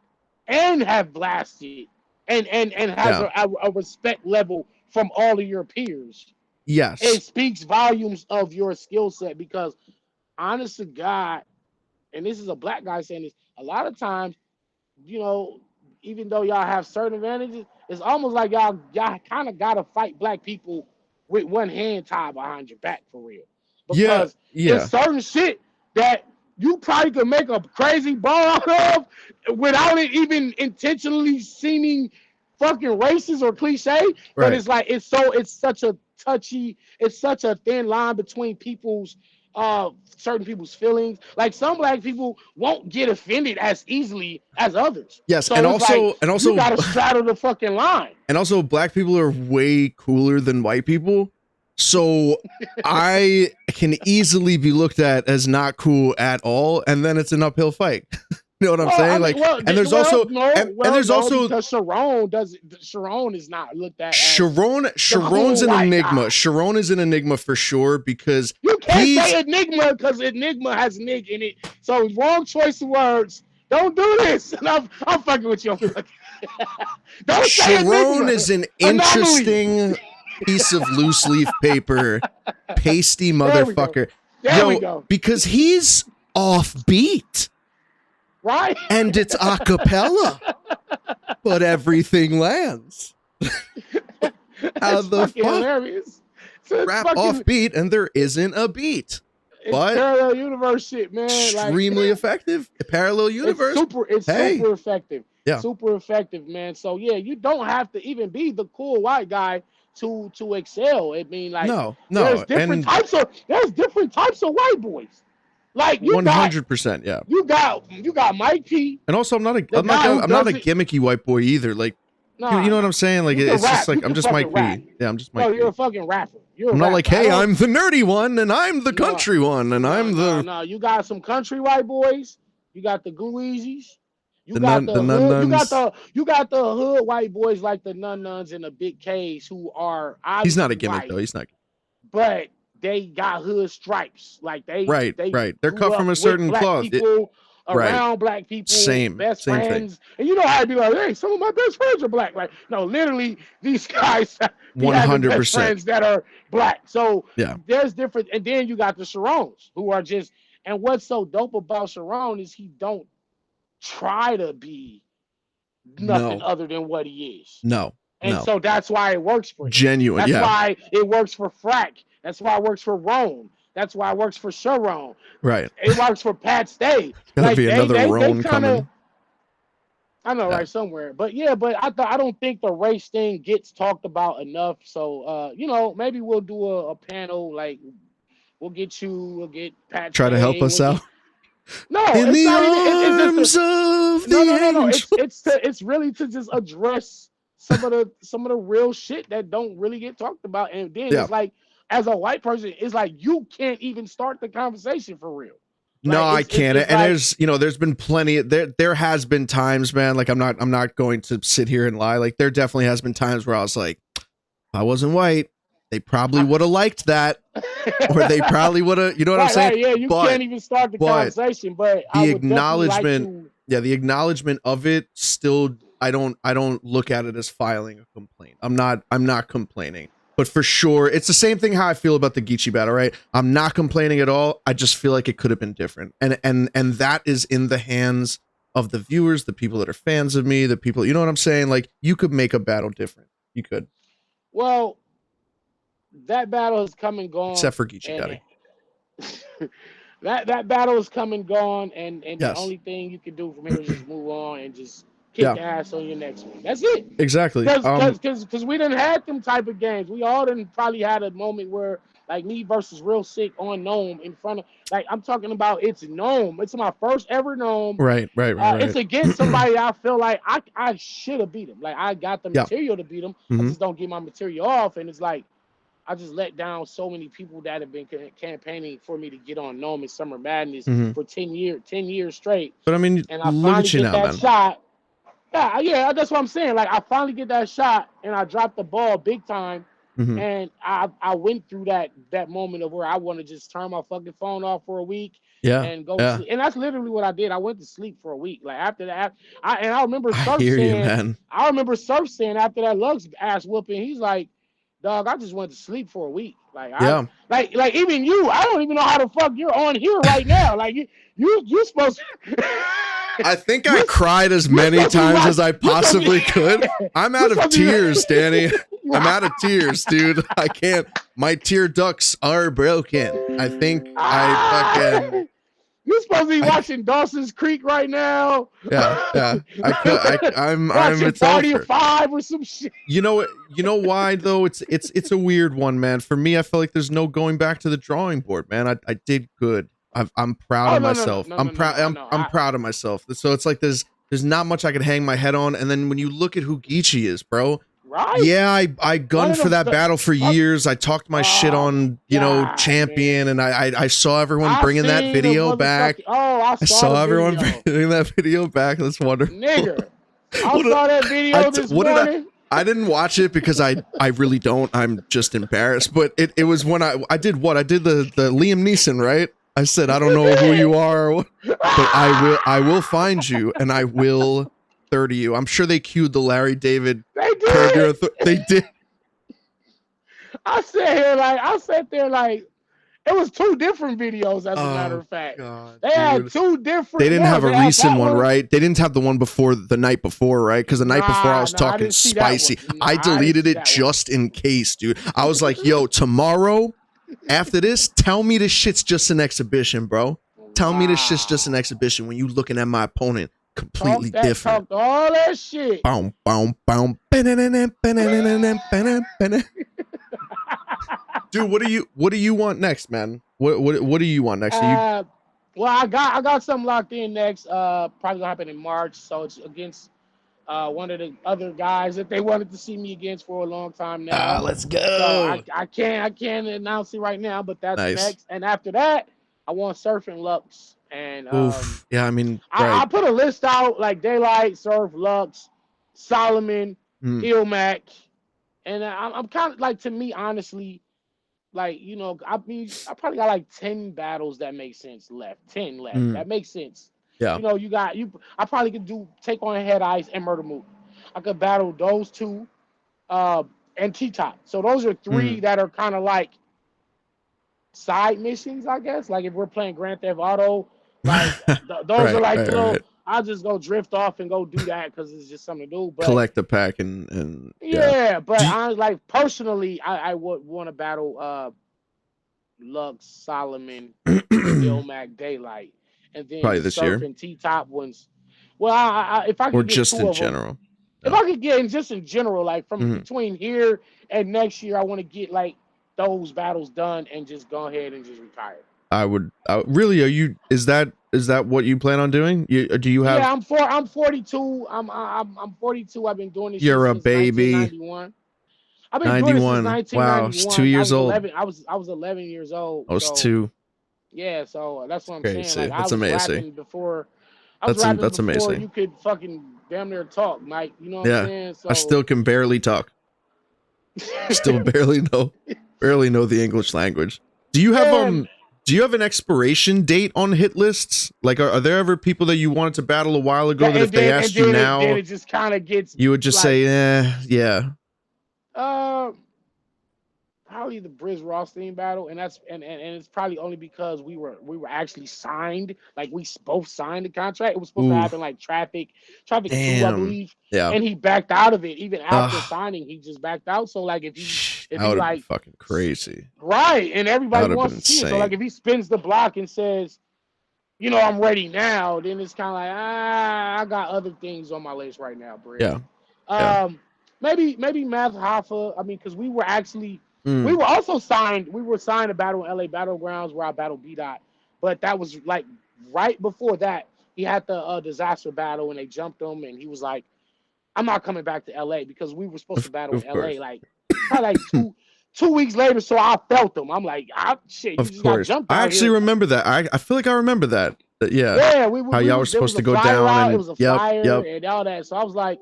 and have blasted and has a respect level from all of your peers. Yes. It speaks volumes of your skill set, because honest to God, and this is a black guy saying this, a lot of times, even though y'all have certain advantages, it's almost like y'all kind of gotta fight black people with one hand tied behind your back, for real. Because there's certain shit that you probably could make a crazy ball out of without it even intentionally seeming fucking racist or cliche. But it's like it's such a touchy, it's such a thin line between certain people's feelings. Like some black people won't get offended as easily as others. Yes, so and also you gotta straddle the fucking line. And also, black people are way cooler than white people. So I can easily be looked at as not cool at all, and then it's an uphill fight. You know what I'm saying? Because Sharon is not looked at. Sharon's an enigma. Guy. Sharon is an enigma for sure, because you can't say enigma because enigma has nig in it. So wrong choice of words. Don't do this. And I'm fucking with you. Don't say enigma. Sharon is an interesting piece of loose leaf paper, pasty motherfucker. There we go. Because he's offbeat. Right. And it's a cappella, but everything lands. How the fuck? Hilarious. Rap offbeat and there isn't a beat. It's parallel universe shit, man. Extremely effective. Parallel universe. It's super effective. Yeah. Super effective, man. So yeah, you don't have to even be the cool white guy to excel. I mean, like, there's different types of white boys. Like 100%, yeah. You got Mike P. And also, I'm not a gimmicky white boy either. Like, you know what I'm saying? Like, it's just like I'm just Mike P. Yeah, I'm just Mike P. You're a fucking rapper. I'm not like, hey, I'm the nerdy one, and I'm the country one, and I'm the. No, you got some country white boys. You got the Glueezies. You got the hood. You got the hood white boys like the Nuns and the Big K's who are. He's not a gimmick though. He's not. But they got hood stripes, like they right. They're cut from a certain cloth. Around black people, best friends, and you know how to be like, hey, some of my best friends are black. Like, no, literally, these guys 100% friends that are black. So yeah, there's different, and then you got the Sharons who are just. And what's so dope about Sharon is he don't try to be nothing other than what he is. So that's why it works for him. Genuine. That's why it works for Frack. That's why it works for Rome. That's why it works for Sharon. Right. It works for Pat Stay. Gotta be another Roan coming. I know, right, somewhere. But yeah, but I don't think the race thing gets talked about enough. So maybe we'll do a panel, like we'll get Pat. Try to help us out. No, in the arms of the angel. It's really to just address some of the real shit that don't really get talked about. And then it's like, as a white person, it's like you can't even start the conversation for real. No, I can't. And there's been plenty. There has been times, man. Like I'm not going to sit here and lie. Like there definitely has been times where I was like, if I wasn't white, they probably would have liked that, or they probably would have. You know what I'm saying? Right, yeah, you can't even start the conversation. But the acknowledgement, the acknowledgement of it still. I don't look at it as filing a complaint. I'm not complaining. But for sure, it's the same thing how I feel about the Geechi battle, right? I'm not complaining at all. I just feel like it could have been different. And that is in the hands of the viewers, the people that are fans of me, the people, you know what I'm saying? Like, you could make a battle different. You could. Well, that battle has come and gone. Except for Geechi And Gotti. that battle has come and gone, and the Yes. only thing you can do from here is just move on and just kick the ass on your next one. That's it. Exactly. Because we didn't have them type of games. We all didn't probably had a moment where like me versus Real Sick on Gnome in front of, like, I'm talking about it's Gnome. It's my first ever Gnome. Right. It's against somebody I feel like I should have beat him. Like I got the material to beat him. I just don't get my material off, and it's like I just let down so many people that have been campaigning for me to get on Gnome and Summer Madness for 10 years straight. But I mean, and I look finally at you get now, that man. shot. Yeah, that's what I'm saying. Like I finally get that shot, and I dropped the ball big time. And I went through that moment of where I want to just turn my fucking phone off for a week and go sleep. And that's literally what I did. I went to sleep for a week. Like after that, I remember Surf saying, I remember Surf saying after that Lux ass whooping, he's like, dog, I just went to sleep for a week. Like like even you, I don't even know how the fuck you're on here right now. Like you supposed to I think I cried as many times as I possibly could. I'm out of tears, Danny. I'm out of tears, dude. I can't. My tear ducts are broken. I think I fucking. You're supposed to be watching Dawson's Creek right now. Yeah. I'm it's Party over. of 5 or some shit. You know why though? It's a weird one, man. For me, I feel like there's no going back to the drawing board, man. I did good. I'm proud of myself. I'm proud of myself. So it's like there's not much I could hang my head on. And then when you look at who Geechi is, bro. Right? Yeah, I gunned for that battle for years. I talked my shit on, Champion, man. And I saw everyone bringing that video back. I saw everyone bringing that video back. That's wonderful. Nigga, I saw that video this morning. I didn't watch it because I really don't. I'm just embarrassed. But it was when I did what? I did the Liam Neeson, right? I said, I don't know who you are, but I will find you and I will 30 you. I'm sure they cued the Larry David. They did. They did. I sat there like it was 2 different videos, as a matter of fact. God, they had 2 different. They didn't have a recent one, right? They didn't have the one before the night before, right? Because the night before I was talking spicy. I deleted it just in case, dude. I was like, yo, tomorrow, after this, tell me this shit's just an exhibition, bro. Tell me this shit's just an exhibition when you looking at my opponent completely different. Talk all that shit. Boom, boom, boom. Dude, what do you want next, man? What do you want next? Well, I got something locked in next. Probably gonna happen in March. So it's against one of the other guys that they wanted to see me against for a long time now. Let's go. So I can't announce it right now, but that's next. And after that, I want Surf and Lux. And yeah, I mean, I put a list out like Daylight, Surf, Lux, Solomon, Ilmac, and I'm kind of like, to me, honestly, like, I mean, I probably got like 10 battles that make sense left. 10 left. That makes sense. Yeah. I probably could take on Head Ice and Murder Moot. I could battle those 2 and T-Top. So those are 3 that are kind of like side missions, I guess. Like if we're playing Grand Theft Auto, like those are like I'll just go drift off and go do that because it's just something to do. But collect a pack and but I like personally, I would want to battle Lux, Solomon, Ilmac, Daylight, and then probably this year. And T-Top ones. Well, if I could or get just 2 in of general. them, if I could get just in general, like from between here and next year, I want to get like those battles done and just go ahead and just retire. Really, is that what you plan on doing? Do you have? Yeah, I'm 42. I'm 42. I've been doing this. You're shit a baby. 1991. I've been 91. doing this since 1991. Wow, it's 2 years old. I was 11 years old. I was 2. Yeah, so that's what I'm crazy. saying. Like, That's I was amazing. rapping before. That's amazing. You could fucking damn near talk, Mike. You know what I'm saying? So I still can barely talk. Still barely know the English language. Do you have an expiration date on hit lists? Like, are there ever people that you wanted to battle a while ago that if they asked you now, it just kind of gets, you would just say, yeah. Probably the Briz Rothstein battle, and that's and it's probably only because we were actually signed, like we both signed the contract. It was supposed to happen like Traffic 2, I believe. Yeah. And he backed out of it even after signing. He just backed out. So like if it'd That be would have been like fucking crazy. right, and That everybody would have wants been to see it. So like, insane. if he spins the block and says, you know, I'm ready now, then it's kind of like, I got other things on my list right now, Brad. Yeah. Yeah. Maybe Math Hoffa. I mean, because we were Mm. also signed. We were signed to battle in LA Battlegrounds where I battled B Dot, but that was like right before that. He had the disaster battle and they jumped him, and he was like, "I'm not coming back to LA," because we were supposed to battle in Of LA course. like probably like two weeks later. So I felt him. I'm like, shit, you Of just got course. jumped I out actually here. remember that. I feel like I remember that. Yeah. Yeah, How y'all were there supposed was a to go flyer down out. It and was a yep. flyer and all that. So I was like,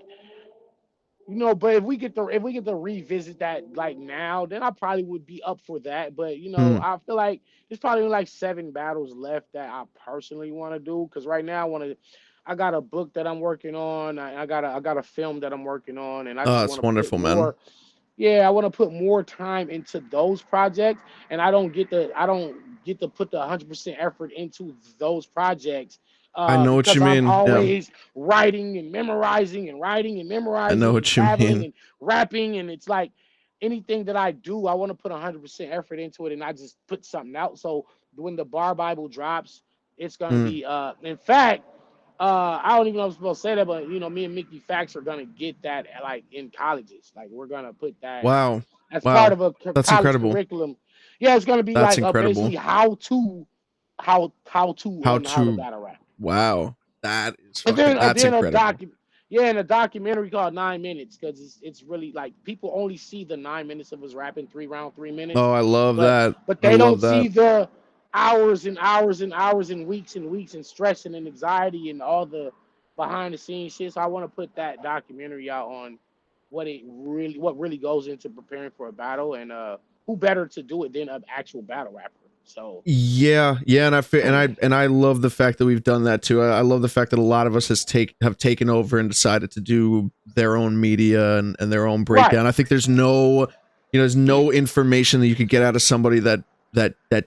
you know, but if we get to revisit that like now, then I probably would be up for that. But you know, Mm. I feel like there's probably like 7 battles left that I personally want to do. Because right now I got a book that I'm working on. I got a film that I'm working on, and I Oh, just that's want to put wonderful, man. more. Yeah, I want to put more time into those projects, and I don't get to put the 100% effort into those projects I know what because you I'm mean. Yeah. always writing and memorizing and writing and I know memorizing and what you traveling mean. and rapping, and it's like anything that I do, I want to put 100% effort into it, and I just put something out. So when the Bar Bible drops, it's gonna Mm. be in fact. I don't even know if I'm supposed to say that, but you know, me and Mickey Fax are gonna get that like in colleges. Like we're gonna put that Wow. as part Wow. of a That's college incredible. curriculum. Yeah, it's gonna be That's like incredible. basically how to How on how to to battle rap. wow. That is And fucking that's then a incredible. a documentary called 9 minutes because it's really like people only see the 9 minutes of us rapping 3 round 3 minutes, Oh, I love but that. I they love don't that. see the hours and hours and hours and weeks and stressing and anxiety and all the behind the scenes shit. So I want to put that documentary out on what really goes into preparing for a battle, and who better to do it than an actual battle rapper. So Yeah, yeah, and I love the fact that we've done that too. I love the fact that a lot of us have taken over and decided to do their own media and their own right. breakdown. I think there's there's no information that you could get out of somebody that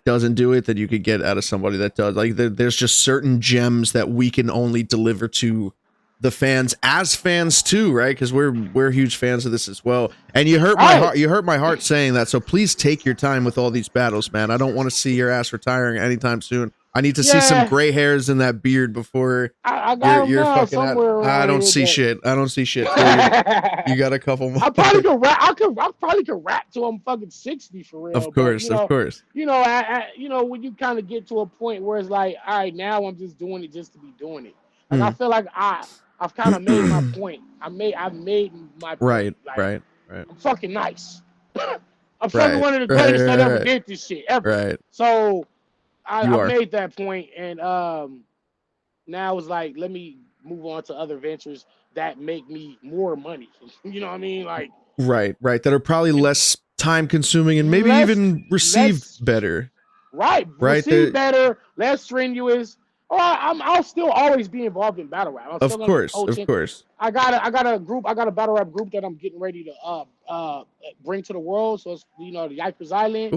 doesn't do it that you could get out of somebody that does. Like there's just certain gems that we can only deliver to the fans as fans too, right? Because we're huge fans of this as well. And you hurt my heart. You hurt my heart saying that. So please take your time with all these battles, man. I don't want to see your ass retiring anytime soon. I need to see some gray hairs in that beard before I got them you're now fucking out. somewhere around I don't here, see but shit. I don't see shit. You got a couple more. I probably could rap. I probably could rap till I'm fucking 60 for real. Of But course, of course. you know, when you kind of get to a point where it's like, all right, now I'm just doing it just to be doing it. Like I feel like I've kind of made my point. I've made my point. Right, Like, right. I'm fucking nice. I'm fucking one of the greatest that ever did this shit ever. Right. So I made that point, and now it's like, let me move on to other ventures that make me more money. You know what I mean? Like right, that are probably less time consuming and maybe even received better. Right, received better, less strenuous. Or I'll still always be involved in battle rap. Of course. I got a group. I got a battle rap group that I'm getting ready to bring to the world. So it's, you know, the Yikers Island.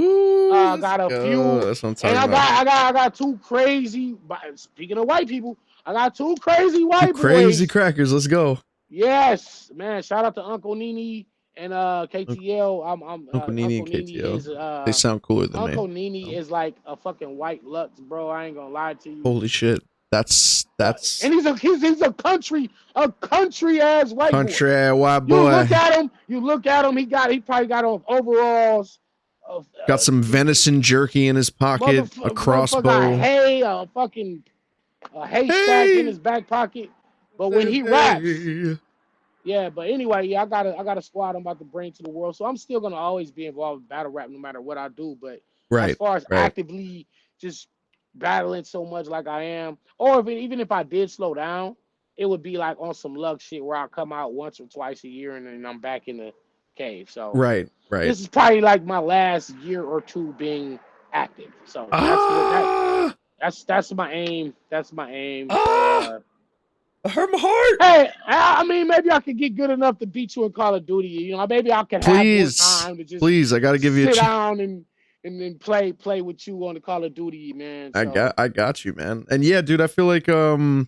I got a few, that's what I'm and talking about. I got two crazy. Speaking of white people, I got two crazy white Crazy boys. crackers. Let's go. Yes, man. Shout out to Uncle Nini and KTL. Uncle Nini and KTL. Is, they sound cooler than Uncle me. Nini is like a fucking white Lux, bro. I ain't gonna lie to you. Holy shit. That's and he's a country ass white country boy. White boy. You look at him, he probably got on overalls. Got some venison jerky in his pocket, a crossbow. A fucking haystack in his back pocket. But when he raps, yeah, but anyway, yeah, I got a squad I'm about to bring to the world. So I'm still gonna always be involved with battle rap no matter what I do. But as far as actively just battling so much like I am, or even if I did slow down, it would be like on some luck shit where I come out once or twice a year and then I'm back in the cave. So this is probably like my last year or two being active. So that's my aim. That's my aim. I hurt my heart. Hey, I mean, maybe I could get good enough to beat you in Call of Duty. You know, maybe I can have more time to just I gotta give you sit down and then play with you on the Call of Duty, man. So. I got you, man. And yeah, dude, I feel like you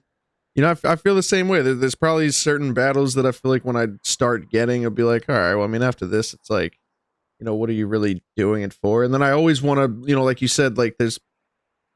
know, I feel the same way. There's probably certain battles that I feel like when I start getting, I'll be like, all right, well, I mean, after this, it's like, what are you really doing it for? And then I always want to, like you said, like there's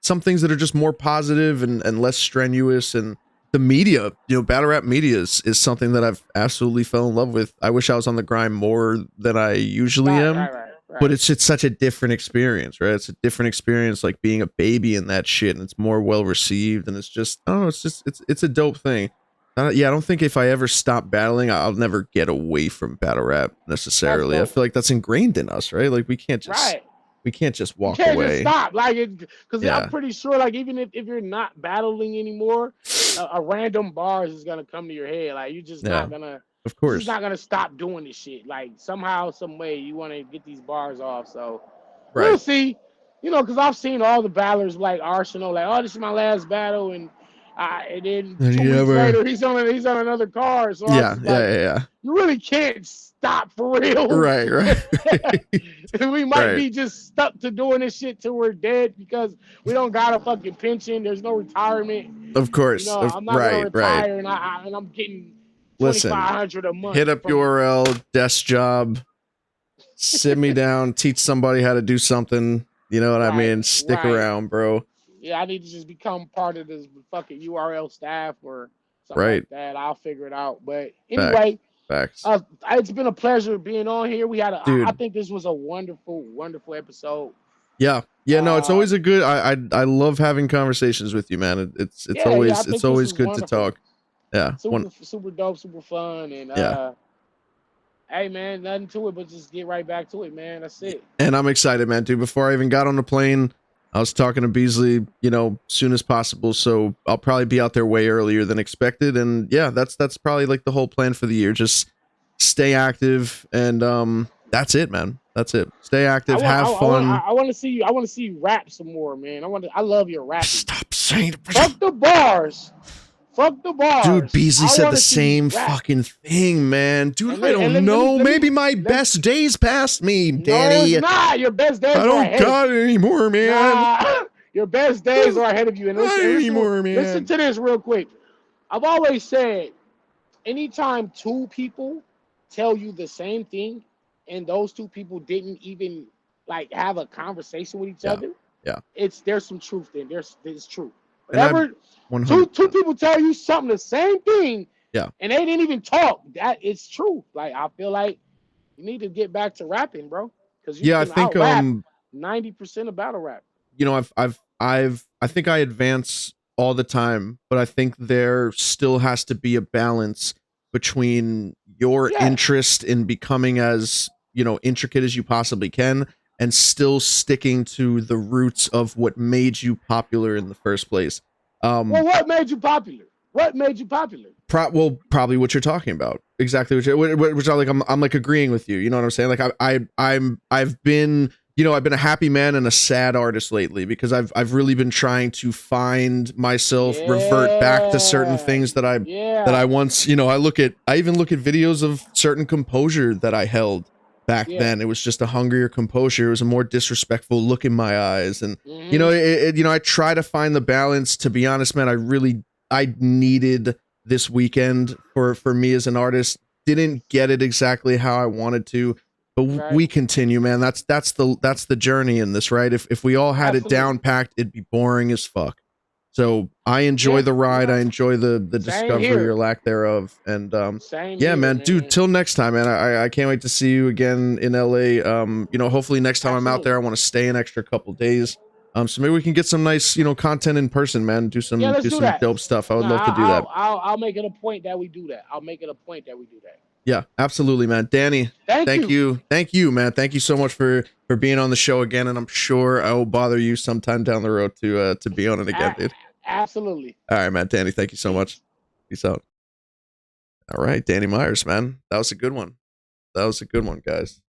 some things that are just more positive and less strenuous. And the media, battle rap media is something that I've absolutely fell in love with. I wish I was on the grind more than I usually am. Right. But it's such a different experience, right? It's a different experience, like being a baby in that shit, and it's more well received, and it's just, I don't know, it's a dope thing. I don't think if I ever stop battling, I'll never get away from battle rap necessarily. I feel like that's ingrained in us, right? Like we can't just walk away. Just stop, like it, because I'm pretty sure, like even if you're not battling anymore, a random bars is gonna come to your head. Like you're just not gonna. Of course. He's not gonna stop doing this shit. Like somehow, some way, you want to get these bars off. So we'll see. Because I've seen all the battlers like Arsenal, like, oh, this is my last battle, and then 2 weeks later he's on another card. So yeah. You really can't stop for real. Right. We might be just stuck to doing this shit till we're dead because we don't got a fucking pension. There's no retirement. Of course. I'm not gonna retire, and I'm getting. Listen, $2,500 a month. Hit up URL, desk job, sit me down, teach somebody how to do something. You know what I mean? Stick around, bro. Yeah, I need to just become part of this fucking URL staff or something like that. I'll figure it out. But anyway, Facts. It's been a pleasure being on here. We had I think this was a wonderful, wonderful episode. Yeah. No, it's always a good. I love having conversations with you, man. It's always good to talk. Yeah, super dope, super fun, and hey man, nothing to it but just get right back to it, man. That's it. And I'm excited, man, dude. Before I even got on the plane, I was talking to Beasley, soon as possible. So I'll probably be out there way earlier than expected. And yeah, that's probably like the whole plan for the year. Just stay active, and that's it, man. That's it. Stay active, have fun. I want to see you. I want to see you rap some more, man. I love your rapping. Stop saying it. Fuck the bars. Fuck the bars. Dude, Beasley said the same fucking thing, man. Dude, I don't know. Maybe my best days past me, Danny. No, it's not. Your best days I don't got it anymore, man. Nah, your best days are ahead of you. And not anymore, man. Listen to this real quick. I've always said, anytime two people tell you the same thing, and those two people didn't even like have a conversation with each other, there's some truth in. There's truth. Whatever. Two people tell you something, the same thing, and they didn't even talk. That is true. Like I feel like you need to get back to rapping, bro. Because I think 90% of battle rap. I think I advance all the time, but I think there still has to be a balance between your interest in becoming as intricate as you possibly can, and still sticking to the roots of what made you popular in the first place. Well, what made you popular? What made you popular? Probably what you're talking about. Exactly which I like. I'm like agreeing with you. You know what I'm saying? Like I've been a happy man and a sad artist lately because I've really been trying to find myself, revert back to certain things that I once, I even look at videos of certain composure that I held back then. It was just a hungrier composure. It was a more disrespectful look in my eyes. And, I try to find the balance. To be honest, man, I needed this weekend for me as an artist. Didn't get it exactly how I wanted to, but we continue, man. That's the journey in this, right? If we all had it down packed, it'd be boring as fuck. So I enjoy the ride. I enjoy the discovery or lack thereof. And man, dude, till next time, man. I can't wait to see you again in LA. Hopefully next time I'm out there, I want to stay an extra couple days. So maybe we can get some nice, content in person, man. Do some dope stuff. I would love to do that. I'll make it a point that we do that. Yeah, absolutely, man. Danny, thank you, man. Thank you so much for being on the show again. And I'm sure I will bother you sometime down the road to be on it again, dude. Absolutely. All right, man. Danny, thank you so much. Peace out. All right, Danny Myers, man. That was a good one. Guys.